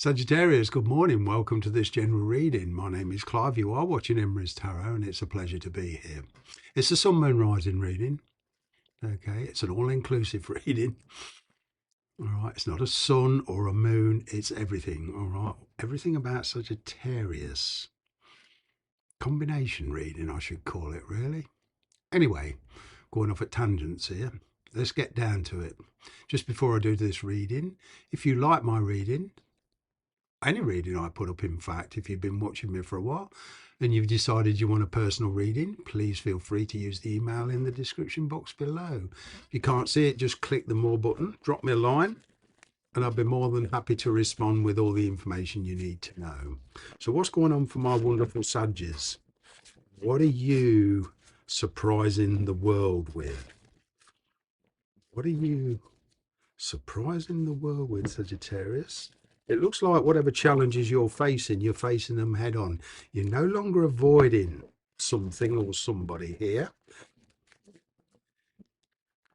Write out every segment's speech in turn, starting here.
Sagittarius, good morning. Welcome to this general reading. My name is Clive. You are watching Emrys Tarot, and it's a pleasure to be here. It's a Sun, Moon, Rising reading. Okay, it's an all-inclusive reading. All right, it's not a sun or a moon. It's everything. All right, everything about Sagittarius. Combination reading, I should call it, really. Anyway, going off at tangents here. Let's get down to it. Just before I do this reading, if you like my reading, any reading I put up, in fact, if you've been watching me for a while and you've decided you want a personal reading, please feel free to use the email in the description box below. If you can't see it, just click the more button, drop me a line, and I'll be more than happy to respond with all the information you need to know. So what's going on for my wonderful Sagittarius? What are you surprising the world with? What are you surprising the world with, Sagittarius? It looks like whatever challenges you're facing them head on. You're no longer avoiding something or somebody here.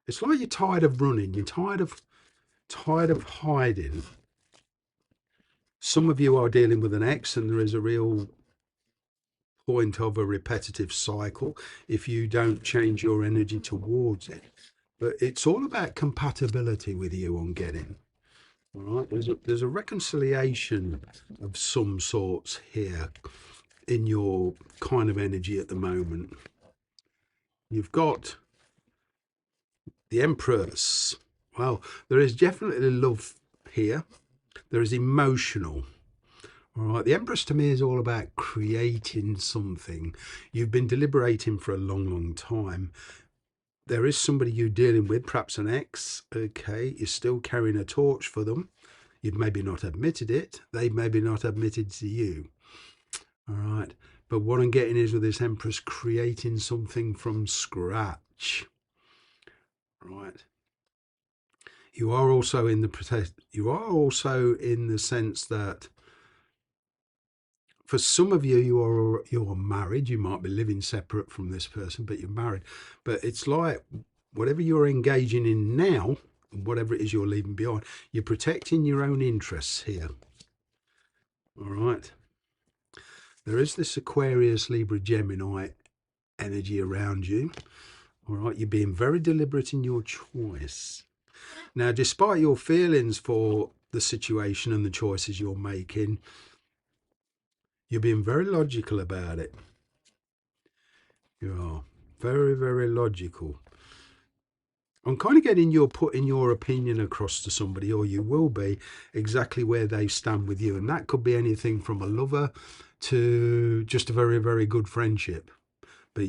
It's like you're tired of running. You're tired of hiding. Some of you are dealing with an ex, and there is a real point of a repetitive cycle if you don't change your energy towards it. But it's all about compatibility with you on getting. All right, there's a reconciliation of some sorts here in your kind of energy at the moment. You've got the Empress. Well, there is definitely love here. There is emotional. All right, the Empress to me is all about creating something. You've been deliberating for a long time. There is somebody you're dealing with, perhaps an ex. Okay, you're still carrying a torch for them. You've maybe not admitted it. They've maybe not admitted to you. All right. But what I'm getting is with this Empress creating something from scratch. Right. You are also in the sense that for some of you, you're married. You might be living separate from this person, but you're married. But it's like whatever you're engaging in now, whatever it is you're leaving behind, you're protecting your own interests here. All right. There is this Aquarius, Libra, Gemini energy around you. All right. You're being very deliberate in your choice. Now, despite your feelings for the situation and the choices you're making, you're being very logical about it. You are very, very logical. I'm kind of getting you're putting your opinion across to somebody, or you will be, exactly where they stand with you. And that could be anything from a lover to just a very, very good friendship. But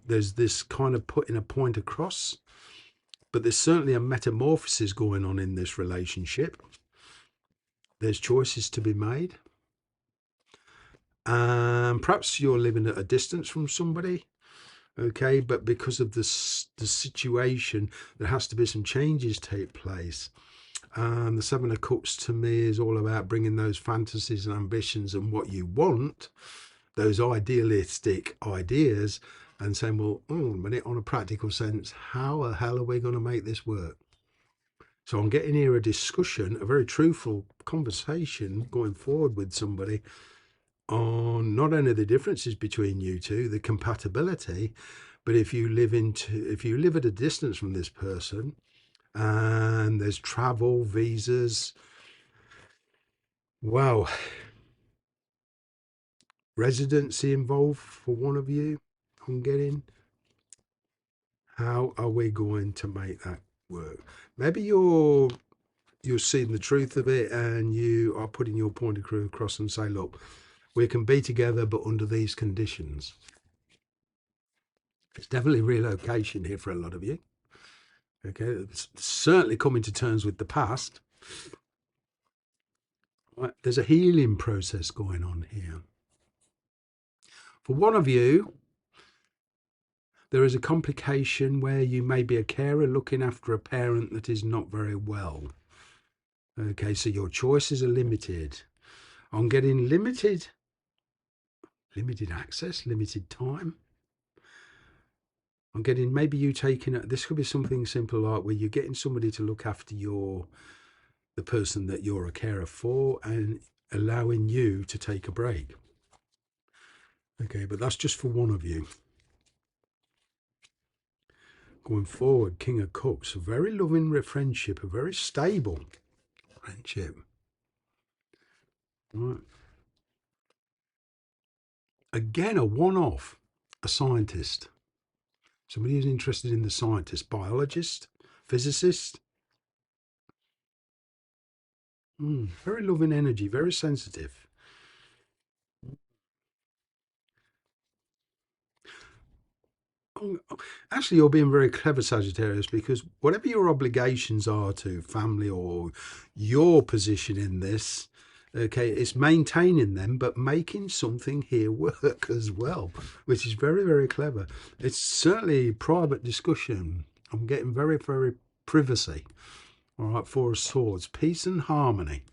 there's this kind of putting a point across. But there's certainly a metamorphosis going on in this relationship. There's choices to be made. Perhaps you're living at a distance from somebody. Okay, but because of the situation, there has to be some changes take place. The Seven of Cups to me is all about bringing those fantasies and ambitions and what you want, those idealistic ideas, and saying, well, a minute, on a practical sense, how the hell are we going to make this work? So I'm getting here a discussion, a very truthful conversation going forward with somebody on not only the differences between you two, the compatibility, but if you live at a distance from this person, and there's travel, visas, wow, residency involved for one of you, I'm getting, how are we going to make that work? Maybe you're seeing the truth of it, and you are putting your point across and say, look, we can be together, but under these conditions. It's definitely relocation here for a lot of you. Okay, it's certainly coming to terms with the past. Right, there's a healing process going on here. For one of you, there is a complication where you may be a carer looking after a parent that is not very well. Okay, so your choices are limited. I'm getting limited access, limited time. I'm getting maybe you taking it. This could be something simple like where you're getting somebody to look after your the person that you're a carer for and allowing you to take a break. Okay, but that's just for one of you. Going forward, King of Cups, a very loving friendship, a very stable friendship. Right. Again, a one-off, a scientist. Somebody who's interested in the scientist, biologist, physicist. Very loving energy, very sensitive. Oh, actually, you're being very clever, Sagittarius, because whatever your obligations are to family or your position in this, okay, it's maintaining them, but making something here work as well, which is very, very clever. It's certainly private discussion. I'm getting very, very privacy. All right, Four of Swords, peace and harmony.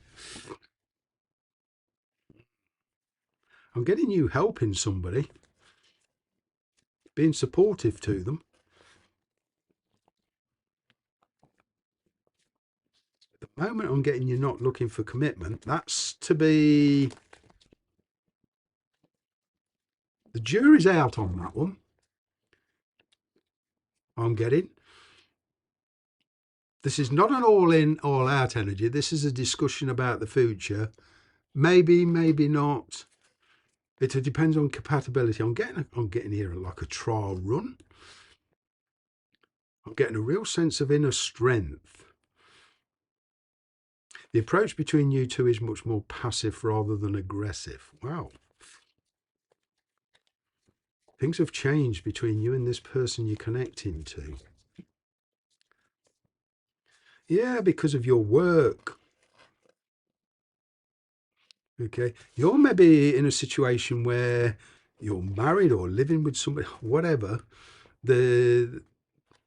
I'm getting you helping somebody, being supportive to them. At the moment, I'm getting you not looking for commitment. That's to be... The jury's out on that one. I'm getting. This is not an all in, all out energy. This is a discussion about the future. Maybe, maybe not. It depends on compatibility. I'm getting here like a trial run. I'm getting a real sense of inner strength. The approach between you two is much more passive rather than aggressive. Wow. Things have changed between you and this person you're connecting to. Yeah, because of your work. Okay. You're maybe in a situation where you're married or living with somebody, whatever. There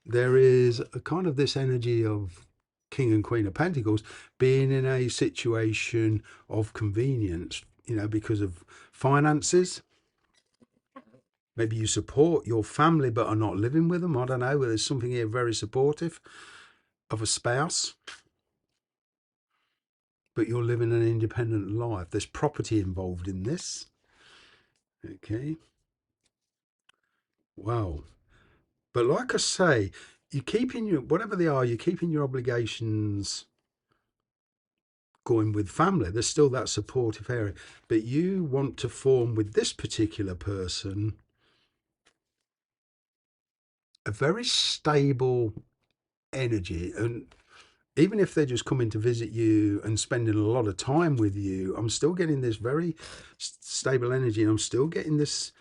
is a kind of this energy of King and Queen of Pentacles being in a situation of convenience, because of finances. Maybe you support your family but are not living with them. I don't know. There's something here very supportive of a spouse, but you're living an independent life. There's property involved in this. Okay. Wow. But like I say, you're keeping whatever they are, you're keeping your obligations going with family. There's still that supportive area. But you want to form with this particular person a very stable energy. And even if they're just coming to visit you and spending a lot of time with you, I'm still getting this very stable energy, and I'm still getting this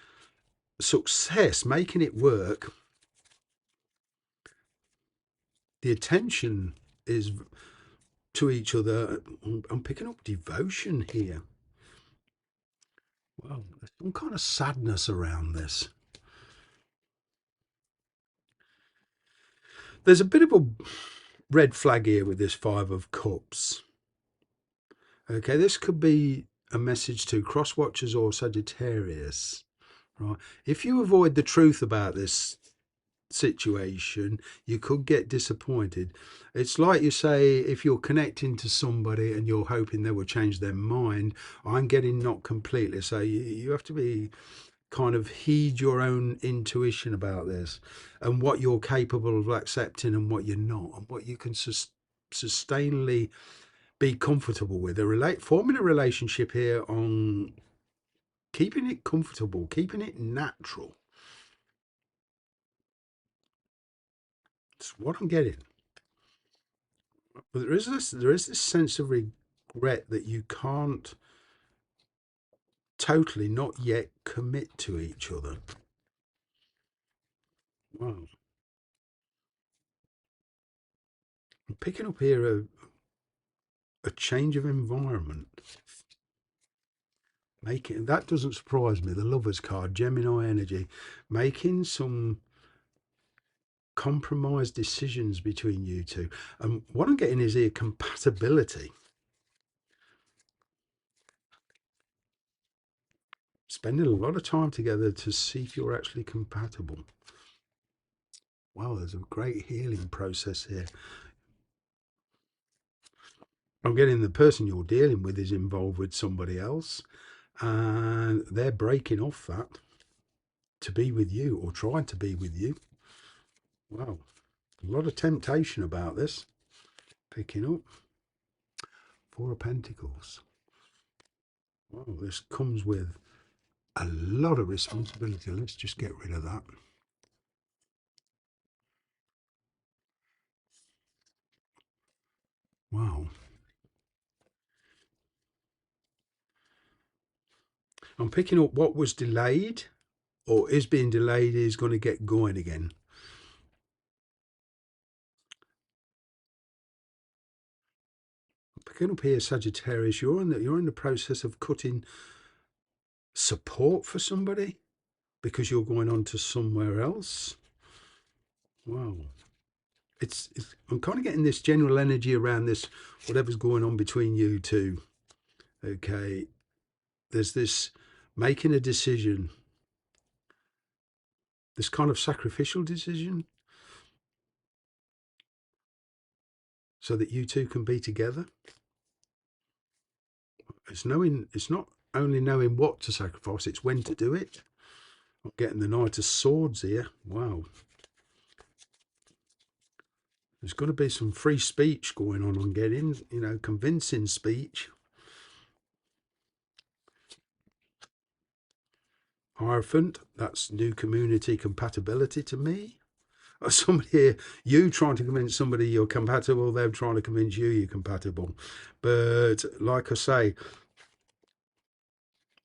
success, making it work. The attention is to each other. I'm picking up devotion here. Well, there's some kind of sadness around this. There's a bit of a red flag here with this Five of Cups. Okay, this could be a message to cross watchers or Sagittarius, right? If you avoid the truth about this situation, you could get disappointed. It's like you say, if you're connecting to somebody and you're hoping they will change their mind, I'm getting not completely. So you have to be kind of heed your own intuition about this and what you're capable of accepting and what you're not, and what you can sustainably be comfortable with. Forming a relationship here on keeping it comfortable, keeping it natural. That's what I'm getting. But there is this sense of regret that you can't totally not yet commit to each other. Wow. I'm picking up here a change of environment. Making that doesn't surprise me. The Lovers card, Gemini energy, making some compromise decisions between you two. And what I'm getting is here compatibility. Spending a lot of time together to see if you're actually compatible. Wow, there's a great healing process here. I'm getting the person you're dealing with is involved with somebody else, and they're breaking off that to be with you or trying to be with you. Wow, a lot of temptation about this. Picking up Four of Pentacles. Wow, this comes with a lot of responsibility. Let's just get rid of that. Wow. I'm picking up what was delayed or is being delayed is going to get going again. I'm picking up here, Sagittarius, you're in the process of cutting support for somebody because you're going on to somewhere else. Wow. It's I'm kind of getting this general energy around this, whatever's going on between you two. Okay. There's this making a decision, this kind of sacrificial decision, so that you two can be together. It's not only knowing what to sacrifice, it's when to do it. I'm getting the Knight of Swords here. Wow. There's got to be some free speech going on. I'm getting, convincing speech. Hierophant, that's new community compatibility to me. Or somebody here, you trying to convince somebody you're compatible, they're trying to convince you you're compatible. But like I say,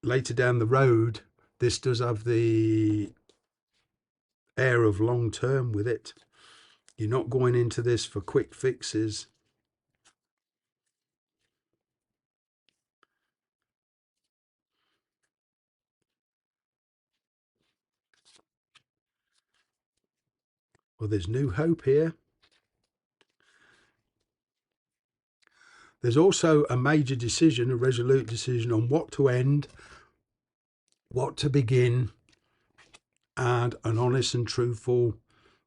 later down the road, this does have the air of long term with it. You're not going into this for quick fixes. Well, there's new hope here. There's also a major decision, a resolute decision on what to end, what to begin, and an honest and truthful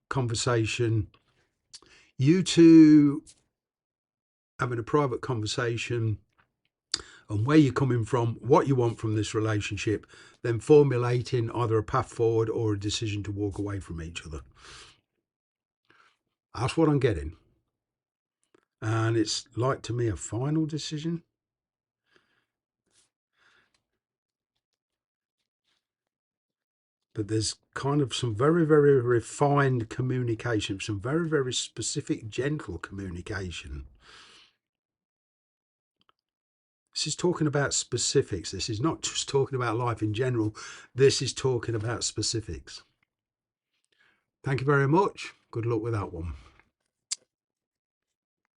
conversation. You two having a private conversation on where you're coming from, what you want from this relationship, then formulating either a path forward or a decision to walk away from each other. That's what I'm getting. And it's like to me a final decision. But there's kind of some very, very refined communication, some very, very specific, gentle communication. This is talking about specifics. This is not just talking about life in general. This is talking about specifics. Thank you very much. Good luck with that one.